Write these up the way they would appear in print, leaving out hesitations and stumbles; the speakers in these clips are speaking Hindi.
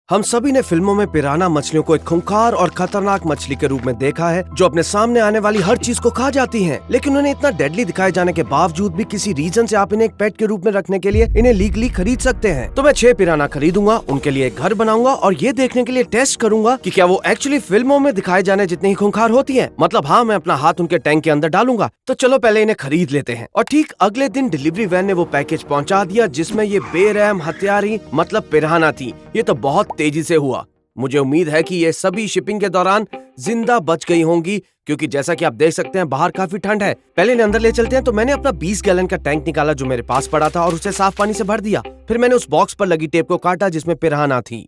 हम सभी ने फिल्मों में पिराना मछलियों को एक खूंखार और खतरनाक मछली के रूप में देखा है जो अपने सामने आने वाली हर चीज को खा जाती हैं। लेकिन उन्हें इतना डेडली दिखाए जाने के बावजूद भी किसी रीजन से आप इन्हें एक पेट के रूप में रखने के लिए इन्हें लीगली खरीद सकते हैं। तो मैं 6 पिराना खरीदूंगा, उनके लिए एक घर बनाऊंगा और ये देखने के लिए टेस्ट करूंगा कि क्या वो एक्चुअली फिल्मों में दिखाए जाने जितनी ही खूंखार होती है। मतलब हाँ, मैं अपना हाथ उनके टैंक के अंदर डालूंगा। तो चलो पहले इन्हें खरीद लेते हैं। और ठीक अगले दिन डिलीवरी वैन ने वो पैकेज पहुँचा दिया जिसमें ये बेरहम हत्यारी मतलब पिराना थी। ये तो बहुत तेजी से हुआ। मुझे उम्मीद है कि ये सभी शिपिंग के दौरान जिंदा बच गई होंगी, क्योंकि जैसा कि आप देख सकते हैं बाहर काफी ठंड है। पहले इन्हें अंदर ले चलते हैं। तो मैंने अपना 20 गैलन का टैंक निकाला जो मेरे पास पड़ा था और उसे साफ पानी से भर दिया। फिर मैंने उस बॉक्स पर लगी टेप को काटा जिसमें पिराना थी।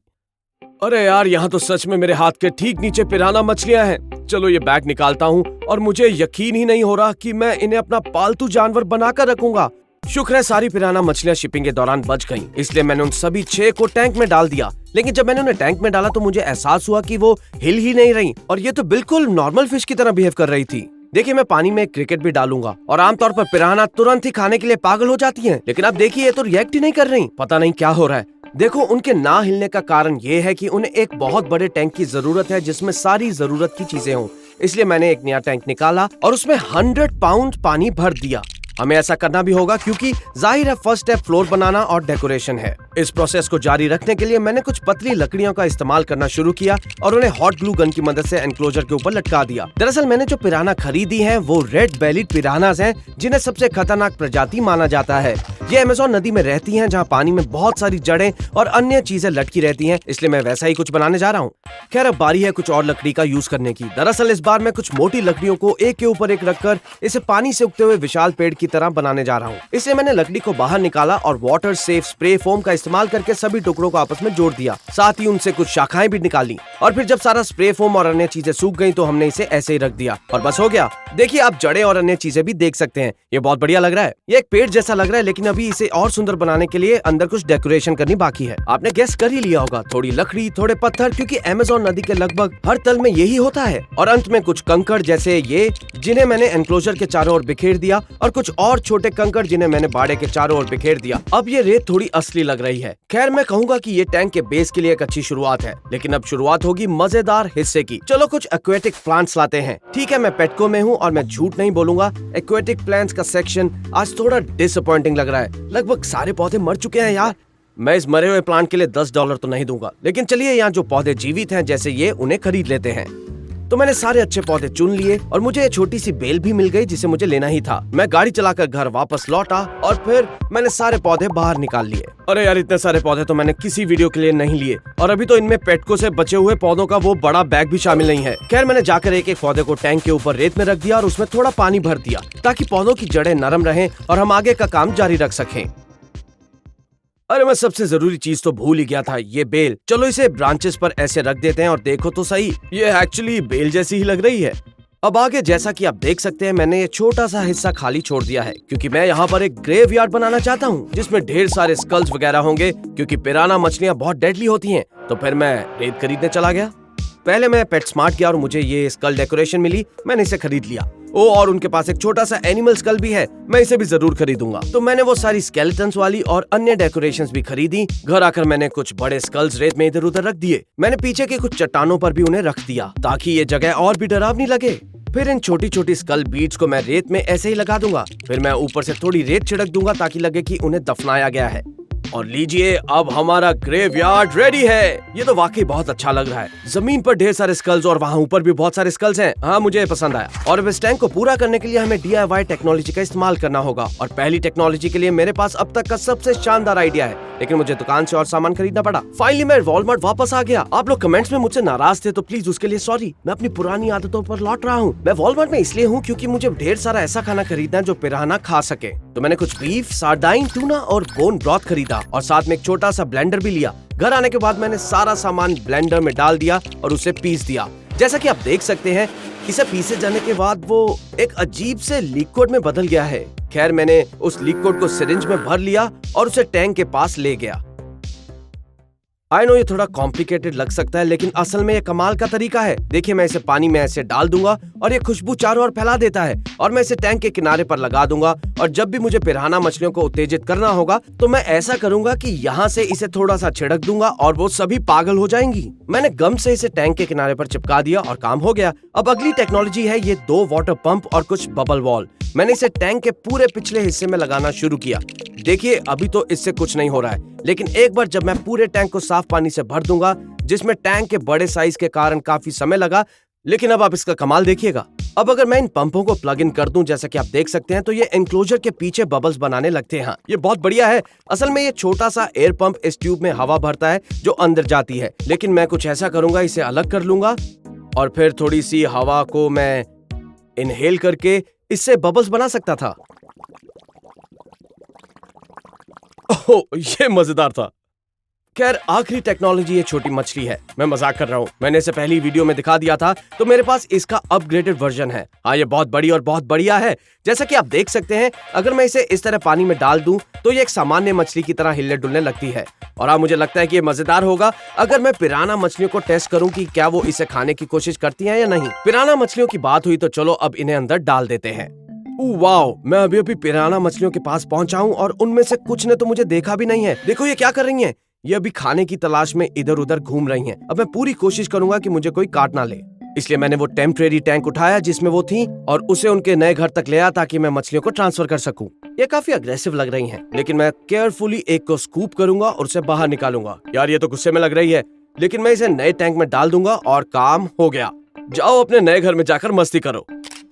अरे यार, यहाँ तो सच में मेरे हाथ के ठीक नीचे पिराना मछलियां हैं। चलो ये बैग निकालता हूँ और मुझे यकीन ही नहीं हो रहा कि मैं इन्हें अपना पालतू जानवर बनाकर रखूंगा। शुक्र है सारी पिराना मछलियां शिपिंग के दौरान बच गईं, इसलिए मैंने उन सभी 6 को टैंक में डाल दिया। लेकिन जब मैंने उन्हें टैंक में डाला तो मुझे एहसास हुआ कि वो हिल ही नहीं रही और ये तो बिल्कुल नॉर्मल फिश की तरह बिहेव कर रही थी। देखिए, मैं पानी में क्रिकेट भी डालूंगा और आमतौर पर पिराना तुरंत ही खाने के लिए पागल हो जाती हैं। लेकिन अब देखिए, ये तो रिएक्ट ही नहीं कर रही। पता नहीं क्या हो रहा है। देखो, उनके ना हिलने का कारण ये है कि उन्हें एक बहुत बड़े टैंक की जरूरत है जिसमें सारी जरूरत की चीजें हों। इसलिए मैंने एक नया टैंक निकाला और उसमें 100 पाउंड पानी भर दिया। हमें ऐसा करना भी होगा क्योंकि जाहिर है फर्स्ट स्टेप फ्लोर बनाना और डेकोरेशन है। इस प्रोसेस को जारी रखने के लिए मैंने कुछ पतली लकड़ियों का इस्तेमाल करना शुरू किया और उन्हें हॉट ग्लू गन की मदद से एनक्लोजर के ऊपर लटका दिया। दरअसल मैंने जो पिराना खरीदी हैं वो रेड बेलीड पिरानास हैं, जिन्हें सबसे खतरनाक प्रजाति माना जाता है। ये अमेज़न नदी में रहती हैं जहाँ पानी में बहुत सारी जड़ें और अन्य चीजें लटकी रहती हैं, इसलिए मैं वैसा ही कुछ बनाने जा रहा हूँ। खैर, अब बारी है कुछ और लकड़ी का यूज करने की। दरअसल इस बार मैं कुछ मोटी लकड़ियों को एक के ऊपर एक रखकर इसे पानी से उगते हुए विशाल पेड़ की तरह बनाने जा रहा हूँ। इसलिए मैंने लकड़ी को बाहर निकाला और वाटर सेफ स्प्रे फोम का इस्तेमाल करके सभी टुकड़ों को आपस में जोड़ दिया। साथ ही उनसे कुछ शाखाएं भी निकाली और फिर जब सारा स्प्रे फोम और अन्य चीजें सूख गई तो हमने इसे ऐसे ही रख दिया और बस हो गया। देखिए, आप जड़ें और अन्य चीजें भी देख सकते हैं। ये बहुत बढ़िया लग रहा है। ये एक पेड़ जैसा लग रहा है, लेकिन अभी इसे और सुंदर बनाने के लिए अंदर कुछ डेकोरेशन करनी बाकी है। आपने गेस कर ही लिया होगा, थोड़ी लकड़ी, थोड़े पत्थर, क्योंकि अमेज़न नदी के लगभग हर तल में यही होता है। और अंत में कुछ कंकड़ जैसे ये, जिन्हें मैंने एनक्लोजर के चारों ओर बिखेर दिया, और कुछ और छोटे कंकड़ जिन्हें मैंने बाड़े के चारों ओर बिखेर दिया। अब ये रेत थोड़ी असली लग रही है। खैर, मैं कहूंगा कि ये टैंक के बेस के लिए एक अच्छी शुरुआत है, लेकिन अब शुरुआत होगी मजेदार हिस्से की। चलो कुछ एक्वेटिक प्लांट्स लाते हैं। ठीक है, मैं पेटको में हूँ और मैं झूठ नहीं बोलूंगा, एक्वेटिक प्लांट्स का सेक्शन आज थोड़ा डिसअपॉइंटिंग लग रहा है। लगभग सारे पौधे मर चुके हैं यार। मैं इस मरे हुए प्लांट के लिए $10 तो नहीं दूंगा, लेकिन चलिए यहाँ जो पौधे जीवित हैं जैसे ये, उन्हें खरीद लेते हैं। तो मैंने सारे अच्छे पौधे चुन लिए और मुझे एक छोटी सी बेल भी मिल गई जिसे मुझे लेना ही था। मैं गाड़ी चलाकर घर वापस लौटा और फिर मैंने सारे पौधे बाहर निकाल लिए। अरे यार, इतने सारे पौधे तो मैंने किसी वीडियो के लिए नहीं लिए, और अभी तो इनमें पेटको से बचे हुए पौधों का वो बड़ा बैग भी शामिल नहीं है। खैर, मैंने जाकर एक एक पौधे को टैंक के ऊपर रेत में रख दिया और उसमें थोड़ा पानी भर दिया ताकि पौधों की जड़ें नरम रहें और हम आगे का काम जारी रख सकें। अरे, मैं सबसे जरूरी चीज तो भूल ही गया था, ये बेल। चलो इसे ब्रांचेस पर ऐसे रख देते हैं और देखो तो सही, ये एक्चुअली बेल जैसी ही लग रही है। अब आगे जैसा कि आप देख सकते हैं, मैंने ये छोटा सा हिस्सा खाली छोड़ दिया है क्योंकि मैं यहाँ पर एक ग्रेवयार्ड बनाना चाहता हूँ जिसमें ढेर सारे स्कल्स वगैरह होंगे, क्योंकि पिराना मछलियाँ बहुत डेडली होती हैं। तो फिर मैं रेत खरीदने चला गया। पहले मैं पेट स्मार्ट किया और मुझे ये स्कल डेकोरेशन मिली, मैंने इसे खरीद लिया। ओ, और उनके पास एक छोटा सा एनिमल स्कल भी है, मैं इसे भी जरूर खरीदूंगा। तो मैंने वो सारी स्केलेटन्स वाली और अन्य डेकोरेशंस भी खरीदी। घर आकर मैंने कुछ बड़े स्कल्स रेत में इधर उधर रख दिए। मैंने पीछे के कुछ चट्टानों पर भी उन्हें रख दिया ताकि ये जगह और भी डरावनी लगे। फिर इन छोटी छोटी स्कल बीड्स को मैं रेत में ऐसे ही लगा दूंगा। फिर मैं ऊपर से थोड़ी रेत छिड़क दूंगा ताकि लगे कि उन्हें दफनाया गया है। और लीजिए, अब हमारा ग्रेवयार्ड रेडी है। ये तो वाकई बहुत अच्छा लग रहा है। जमीन पर ढेर सारे स्कल्स और वहाँ ऊपर भी बहुत सारे स्कल्स हैं। हाँ, मुझे पसंद आया। और अब इस टैंक को पूरा करने के लिए हमें DIY टेक्नोलॉजी का इस्तेमाल करना होगा। और पहली टेक्नोलॉजी के लिए मेरे पास अब तक का सबसे शानदार आइडिया है, लेकिन मुझे दुकान से और सामान खरीदना पड़ा। फाइनली मैं वॉलमार्ट वापस आ गया। आप लोग कमेंट्स में मुझसे नाराज थे, तो प्लीज उसके लिए सॉरी। मैं अपनी पुरानी आदतों पर लौट रहा हूँ। मैं वॉलमार्ट में इसलिए हूँ क्योंकि मुझे ढेर सारा ऐसा खाना खरीदना है जो पिराना खा सके। तो मैंने कुछ बीफ, सार्डाइन, टूना और बोन ब्रॉथ खरीदा और साथ में एक छोटा सा ब्लेंडर भी लिया। घर आने के बाद मैंने सारा सामान ब्लेंडर में डाल दिया और उसे पीस दिया। जैसा कि आप देख सकते हैं, इसे पीसे जाने के बाद वो एक अजीब से लिक्विड में बदल गया है। खैर, मैंने उस लिक्विड को सिरिंज में भर लिया और उसे टैंक के पास ले गया। आई नो ये थोड़ा कॉम्प्लिकेटेड लग सकता है, लेकिन असल में ये कमाल का तरीका है। देखिए, मैं इसे पानी में ऐसे डाल दूंगा और ये खुशबू चारों ओर फैला देता है, और मैं इसे टैंक के किनारे पर लगा दूंगा। और जब भी मुझे पिराना मछलियों को उत्तेजित करना होगा तो मैं ऐसा करूंगा कि यहाँ से इसे थोड़ा सा छिड़क दूंगा और वो सभी पागल हो जाएंगी। मैंने गम से इसे टैंक के किनारे पर चिपका दिया और काम हो गया। अब अगली टेक्नोलॉजी है ये 2 वाटर पंप और कुछ बबल वॉल। मैंने इसे टैंक के पूरे पिछले हिस्से में लगाना शुरू किया। देखिए, अभी तो इससे कुछ नहीं हो रहा है, लेकिन एक बार जब मैं पूरे टैंक को साफ पानी से भर दूंगा, जिसमें टैंक के बड़े साइज के कारण काफी समय लगा, लेकिन अब आप इसका कमाल देखिएगा। अब अगर मैं इन पंपों को प्लग इन कर दूं, जैसा कि आप देख सकते हैं, तो ये एनक्लोजर के पीछे बबल्स बनाने लगते हैं। ये बहुत बढ़िया है। असल में ये छोटा सा एयर पंप इस ट्यूब में हवा भरता है जो अंदर जाती है, लेकिन मैं कुछ ऐसा करूंगा, इसे अलग कर लूंगा और फिर थोड़ी सी हवा को मैं इनहेल करके इससे बबल्स बना सकता था। ओह, ये मजेदार था। खैर, आखिरी टेक्नोलॉजी ये छोटी मछली है। मैं मजाक कर रहा हूँ, मैंने इसे पहली वीडियो में दिखा दिया था, तो मेरे पास इसका अपग्रेडेड वर्जन है। हाँ, ये बहुत बड़ी और बहुत बढ़िया है। जैसा कि आप देख सकते हैं, अगर मैं इसे इस तरह पानी में डाल दूं तो ये एक सामान्य मछली की तरह हिलने डुलने लगती है। और मुझे लगता है कि ये मजेदार होगा अगर मैं पिराना मछलियों को टेस्ट करूं कि क्या वो इसे खाने की कोशिश करती हैं या नहीं। पिराना मछलियों की बात हुई तो चलो अब इन्हें अंदर डाल देते हैं। वाओ, मैं अभी पिराना मछलियों के पास पहुंचा हूं और उनमें से कुछ ने तो मुझे देखा भी नहीं है। देखो ये क्या कर रही हैं। ये अभी खाने की तलाश में इधर उधर घूम रही हैं। अब मैं पूरी कोशिश करूंगा कि मुझे कोई काट ना ले, इसलिए मैंने वो टेम्परेरी टैंक उठाया जिसमें वो थी और उसे उनके नए घर तक ले आया ताकि मैं मछलियों को ट्रांसफर कर सकूं। ये काफी अग्रेसिव लग रही हैं, लेकिन मैं केयरफुली एक को स्कूप करूंगा और उसे बाहर निकालूंगा। यार, ये तो गुस्से में लग रही है, लेकिन मैं इसे नए टैंक में डाल दूंगा और काम हो गया। जाओ अपने नए घर में जाकर मस्ती करो।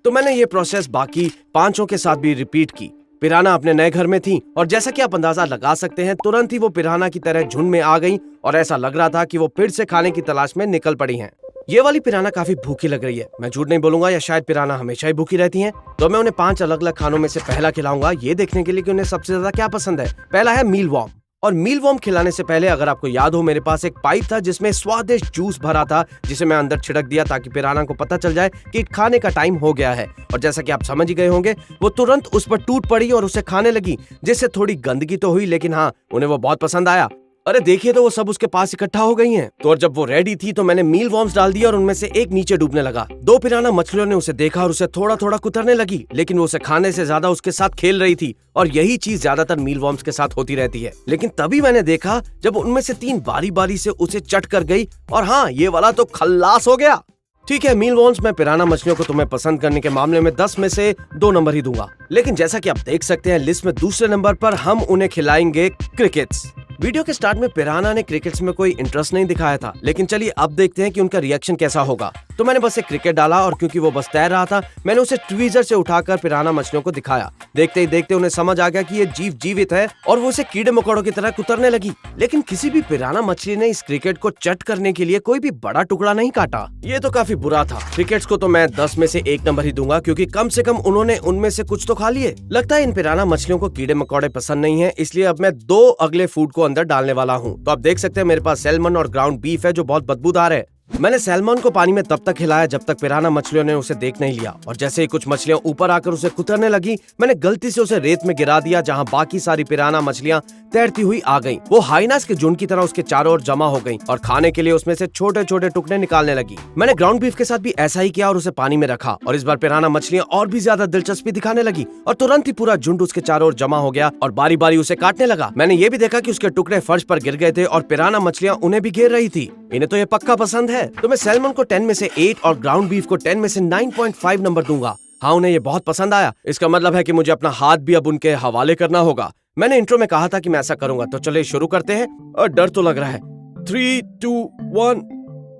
तो मैंने ये प्रोसेस बाकी 5 के साथ भी रिपीट की। पिराना अपने नए घर में थी और जैसा कि आप अंदाजा लगा सकते हैं, तुरंत ही वो पिराना की तरह झुंड में आ गई और ऐसा लग रहा था कि वो फिर से खाने की तलाश में निकल पड़ी हैं। ये वाली पिराना काफी भूखी लग रही है। मैं झूठ नहीं बोलूंगा, या शायद पिराना हमेशा ही भूखी रहती हैं। तो मैं उन्हें 5 अलग अलग खानों में से पहला खिलाऊंगा, ये देखने के लिए कि उन्हें सबसे ज्यादा क्या पसंद है। पहला है मील वॉर्म। और मील वॉर्म खिलाने से पहले अगर आपको याद हो, मेरे पास एक पाइप था जिसमें स्वादिष्ट जूस भरा था, जिसे मैं अंदर छिड़क दिया ताकि पिराना को पता चल जाए कि खाने का टाइम हो गया है। और जैसा कि आप समझ ही गए होंगे, वो तुरंत उस पर टूट पड़ी और उसे खाने लगी, जिससे थोड़ी गंदगी तो हुई, लेकिन हाँ, उन्हें वो बहुत पसंद आया। अरे देखिए, तो वो सब उसके पास इकट्ठा हो गई हैं। तो और जब वो रेडी थी तो मैंने मील वॉर्म्स डाल दिया और उनमें से एक नीचे डूबने लगा। 2 पिराना मछलियों ने उसे देखा और उसे थोड़ा थोड़ा कुतरने लगी, लेकिन वो उसे खाने से ज्यादा उसके साथ खेल रही थी। और यही चीज ज्यादातर मील वॉर्म्स के साथ होती रहती है। लेकिन तभी मैंने देखा जब उनमें से 3 बारी बारी से उसे चट कर गई, और हाँ, ये वाला तो खल्लास हो गया। ठीक है मील वॉर्म्स, मैं पिराना मछलियों को तुम्हें पसंद करने के मामले में 10 में से 2 नंबर ही दूंगा। लेकिन जैसा कि आप देख सकते हैं, लिस्ट में दूसरे नंबर पर हम उन्हें खिलाएंगे क्रिकेट्स। वीडियो के स्टार्ट में पिराना ने क्रिकेट्स में कोई इंटरेस्ट नहीं दिखाया था, लेकिन चलिए अब देखते हैं कि उनका रिएक्शन कैसा होगा। तो मैंने बस एक क्रिकेट डाला और क्योंकि वो बस तैर रहा था, मैंने उसे ट्वीजर से उठाकर पिराना मछलियों को दिखाया। देखते ही देखते उन्हें समझ आ गया कि ये जीव जीवित है और वो उसे कीड़े मकोड़ों की तरह कुतरने लगी। लेकिन किसी भी पिराना मछली ने इस क्रिकेट को चट करने के लिए कोई भी बड़ा टुकड़ा नहीं काटा। ये तो काफी बुरा था। क्रिकेट्स को तो मैं 10 में से 1 नंबर ही दूंगा, क्योंकि कम से कम उन्होंने उनमें से कुछ तो खा लिए। लगता है इन पिराना मछलियों को कीड़े मकोड़े पसंद नहीं है, इसलिए अब मैं 2 अगले फूड को अंदर डालने वाला हूँ। तो आप देख सकते हैं मेरे पास सैल्मन और ग्राउंड बीफ है जो बहुत बदबूदार है। मैंने सैल्मन को पानी में तब तक हिलाया जब तक पिराना मछलियों ने उसे देख नहीं लिया, और जैसे ही कुछ मछलियां ऊपर आकर उसे कुतरने लगी, मैंने गलती से उसे रेत में गिरा दिया जहां बाकी सारी पिराना मछलियां तैरती हुई आ गईं। वो हाइनास के झुंड की तरह उसके चारों ओर जमा हो गईं और खाने के लिए उसमें से छोटे छोटे टुकड़े निकालने लगी। मैंने ग्राउंड बीफ के साथ भी ऐसा ही किया और उसे पानी में रखा, और इस बार पिराना मछलियां और भी ज्यादा दिलचस्पी दिखाने लगी और तुरंत ही पूरा झुंड उसके चारों ओर जमा हो गया और बारी बारी उसे काटने लगा। मैंने ये भी देखा कि उसके टुकड़े फर्श पर गिर गए थे और पिराना मछलियां उन्हें भी घेर रही थी। इन्हें तो ये पक्का पसंद है। तो मैं सैल्मन को 10 में से 8 और ग्राउंड बीफ को 10 में से 9.5 नंबर दूंगा। हाँ, उन्हें ये बहुत पसंद आया। इसका मतलब है कि मुझे अपना हाथ भी अब उनके हवाले करना होगा। मैंने इंट्रो में कहा था कि मैं ऐसा करूंगा, तो चलिए शुरू करते हैं। और डर तो लग रहा है। 3, 2, 1,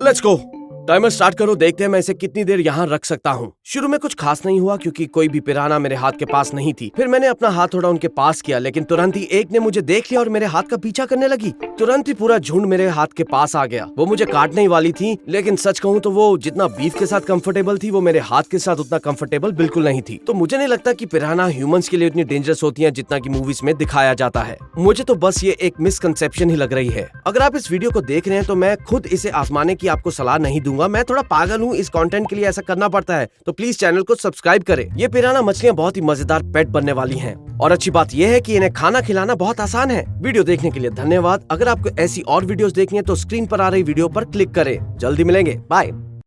लेट्स गो। टाइमर स्टार्ट करो, देखते हैं मैं इसे कितनी देर यहाँ रख सकता हूँ। शुरू में कुछ खास नहीं हुआ क्योंकि कोई भी पिराना मेरे हाथ के पास नहीं थी। फिर मैंने अपना हाथ थोड़ा उनके पास किया, लेकिन तुरंत ही एक ने मुझे देख लिया और मेरे हाथ का पीछा करने लगी। तुरंत ही पूरा झुंड मेरे हाथ के पास आ गया। वो मुझे काटने ही वाली थी, लेकिन सच कहूँ तो वो जितना बीफ के साथ कंफर्टेबल थी, वो मेरे हाथ के साथ उतना कंफर्टेबल बिल्कुल नहीं थी। तो मुझे नहीं लगता कि पिराना ह्यूमंस के लिए उतनी डेंजरस होती है जितना की मूवीज में दिखाया जाता है। मुझे तो बस ये एक मिसकंसेप्शन ही लग रही है। अगर आप इस वीडियो को देख रहे हैं तो मैं खुद इसे आजमाने की आपको सलाह नहीं दूंगा, दूंगा। मैं थोड़ा पागल हूँ, इस कंटेंट के लिए ऐसा करना पड़ता है, तो प्लीज चैनल को सब्सक्राइब करें। ये पिराना मछलियाँ बहुत ही मजेदार पेट बनने वाली हैं और अच्छी बात यह है कि इन्हें खाना खिलाना बहुत आसान है। वीडियो देखने के लिए धन्यवाद। अगर आपको ऐसी और वीडियोस देखनी है तो स्क्रीन पर आ रही वीडियो पर क्लिक करें। जल्दी मिलेंगे, बाय।